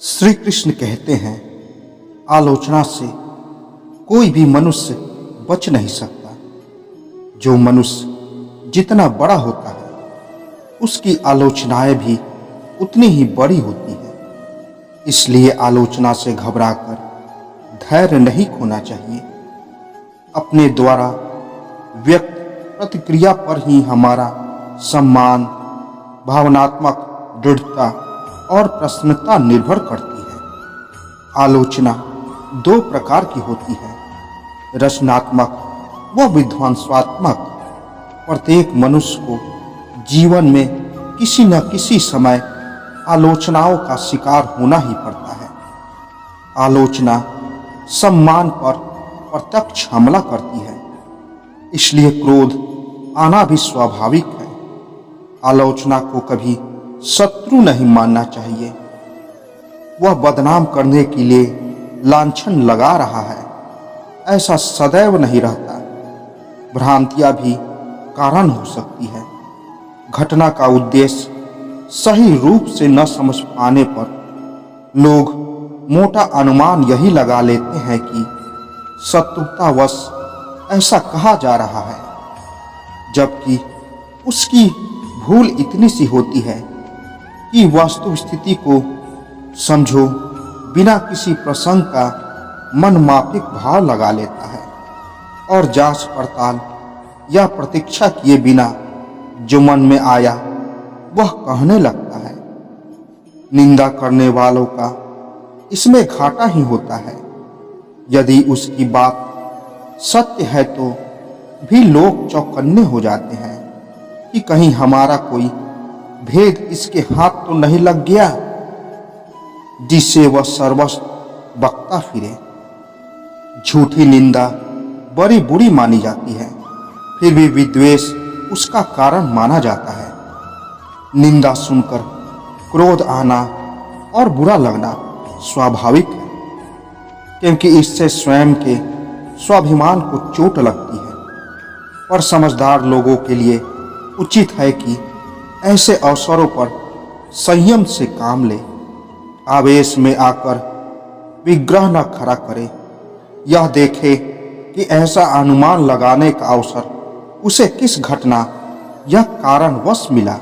श्री कृष्ण कहते हैं, आलोचना से कोई भी मनुष्य बच नहीं सकता। जो मनुष्य जितना बड़ा होता है, उसकी आलोचनाएं भी उतनी ही बड़ी होती है। इसलिए आलोचना से घबराकर धैर्य नहीं खोना चाहिए। अपने द्वारा व्यक्त प्रतिक्रिया पर ही हमारा सम्मान, भावनात्मक दृढ़ता और प्रसन्नता निर्भर करती है। आलोचना दो प्रकार की होती है, रचनात्मक व विध्वंसात्मक। प्रत्येक मनुष्य को जीवन में किसी न किसी समय आलोचनाओं का शिकार होना ही पड़ता है। आलोचना सम्मान पर प्रत्यक्ष हमला करती है, इसलिए क्रोध आना भी स्वाभाविक है। आलोचना को कभी शत्रु नहीं मानना चाहिए। वह बदनाम करने के लिए लांछन लगा रहा है, ऐसा सदैव नहीं रहता। भ्रांतियां भी कारण हो सकती है। घटना का उद्देश्य सही रूप से न समझ पाने पर लोग मोटा अनुमान यही लगा लेते हैं कि शत्रुतावश ऐसा कहा जा रहा है, जबकि उसकी भूल इतनी सी होती है कि वास्तव स्थिति को समझो बिना किसी प्रसंग का मनमाफिक भाव लगा लेता है और जांच पड़ताल या प्रतीक्षा किए बिना जो मन में आया वह कहने लगता है। निंदा करने वालों का इसमें घाटा ही होता है। यदि उसकी बात सत्य है तो भी लोग चौकन्ने हो जाते हैं कि कहीं हमारा कोई भेद इसके हाथ तो नहीं लग गया, जिससे वह सर्वस्व बकता फिरे। झूठी निंदा बड़ी बुरी मानी जाती है, फिर भी विद्वेष उसका कारण माना जाता है। निंदा सुनकर क्रोध आना और बुरा लगना स्वाभाविक है, क्योंकि इससे स्वयं के स्वाभिमान को चोट लगती है। पर समझदार लोगों के लिए उचित है कि ऐसे अवसरों पर संयम से काम ले। आवेश में आकर विग्रह न खड़ा करे। यह देखे कि ऐसा अनुमान लगाने का अवसर उसे किस घटना या कारणवश मिला।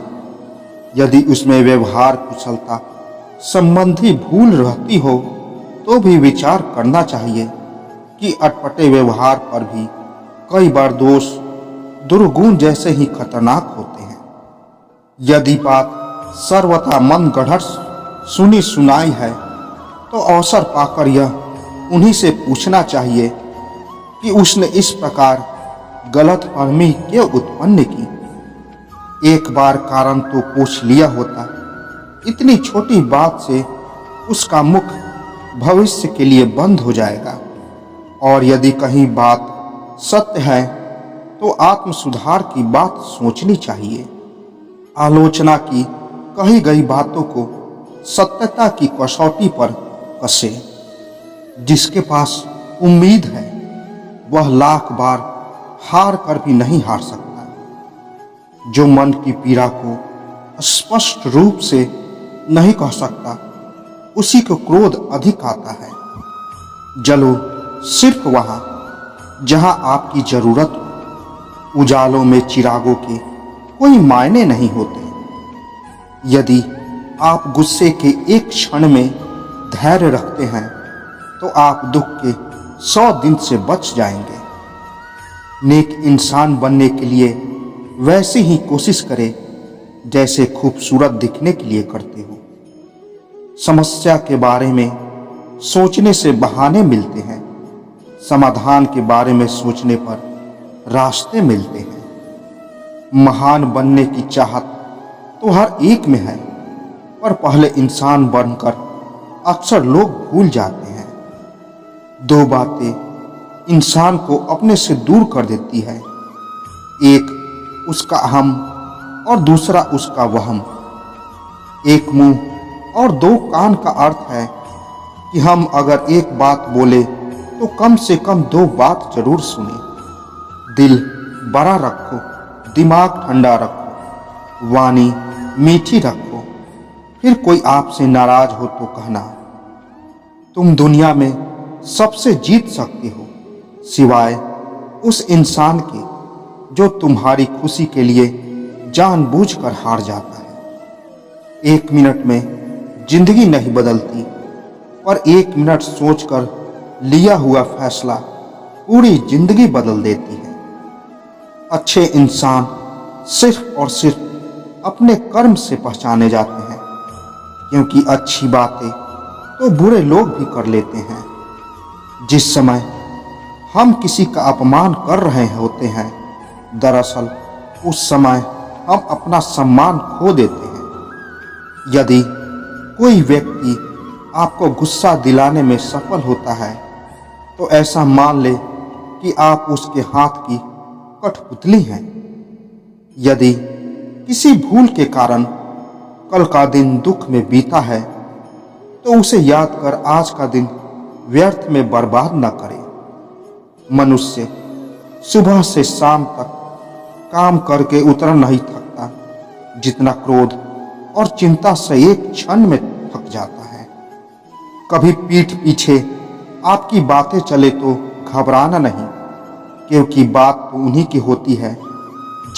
यदि उसमें व्यवहार कुशलता संबंधी भूल रहती हो तो भी विचार करना चाहिए कि अटपटे व्यवहार पर भी कई बार दोष दुर्गुण जैसे ही खतरनाक होते हैं। यदि बात सर्वथा मन गढ़ सुनी सुनाई है तो अवसर पाकर यह उन्हीं से पूछना चाहिए कि उसने इस प्रकार गलतफहमी क्यों उत्पन्न की। एक बार कारण तो पूछ लिया होता, इतनी छोटी बात से उसका मुख भविष्य के लिए बंद हो जाएगा। और यदि कहीं बात सत्य है तो आत्म सुधार की बात सोचनी चाहिए। आलोचना की कही गई बातों को सत्यता की कसौटी पर कसे। जिसके पास उम्मीद है वह लाख बार हार कर भी नहीं हार सकता। जो मन की पीड़ा को स्पष्ट रूप से नहीं कह सकता, उसी को क्रोध अधिक आता है। जलो सिर्फ वहां जहां आपकी जरूरत हो। उजालों में चिरागों के कोई मायने नहीं होते। यदि आप गुस्से के एक क्षण में धैर्य रखते हैं तो आप दुख के 100 दिन से बच जाएंगे। नेक इंसान बनने के लिए वैसी ही कोशिश करें जैसे खूबसूरत दिखने के लिए करते हो। समस्या के बारे में सोचने से बहाने मिलते हैं, समाधान के बारे में सोचने पर रास्ते मिलते हैं। महान बनने की चाहत तो हर एक में है, पर पहले इंसान बनकर अक्सर लोग भूल जाते हैं। दो बातें इंसान को अपने से दूर कर देती है, एक उसका अहम और दूसरा उसका वहम। एक मुंह और दो कान का अर्थ है कि हम अगर एक बात बोले तो कम से कम दो बात जरूर सुने। दिल बड़ा रखो, दिमाग ठंडा रखो, वाणी मीठी रखो। फिर कोई आपसे नाराज हो तो कहना, तुम दुनिया में सबसे जीत सकते हो, सिवाय उस इंसान के जो तुम्हारी खुशी के लिए जानबूझकर हार जाता है। 1 मिनट में जिंदगी नहीं बदलती, पर 1 मिनट सोचकर लिया हुआ फैसला पूरी जिंदगी बदल देती है। अच्छे इंसान सिर्फ और सिर्फ अपने कर्म से पहचाने जाते हैं, क्योंकि अच्छी बातें तो बुरे लोग भी कर लेते हैं। जिस समय हम किसी का अपमान कर रहे होते हैं, दरअसल उस समय हम अपना सम्मान खो देते हैं। यदि कोई व्यक्ति आपको गुस्सा दिलाने में सफल होता है, तो ऐसा मान ले कि आप उसके हाथ की कठपुतली हैं। यदि किसी भूल के कारण कल का दिन दुख में बीता है, तो उसे याद कर आज का दिन व्यर्थ में बर्बाद न करें। मनुष्य सुबह से शाम तक काम करके उतना नहीं थकता जितना क्रोध और चिंता से एक क्षण में थक जाता है। कभी पीठ पीछे आपकी बातें चले तो घबराना नहीं, क्योंकि बात तो उन्हीं की होती है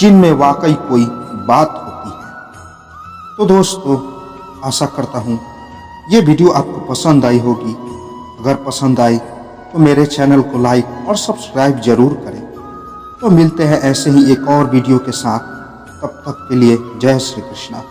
जिनमें वाकई कोई बात होती है। तो दोस्तों, आशा करता हूँ ये वीडियो आपको पसंद आई होगी। अगर पसंद आई तो मेरे चैनल को लाइक और सब्सक्राइब जरूर करें। तो मिलते हैं ऐसे ही एक और वीडियो के साथ। तब तक के लिए जय श्री कृष्णा।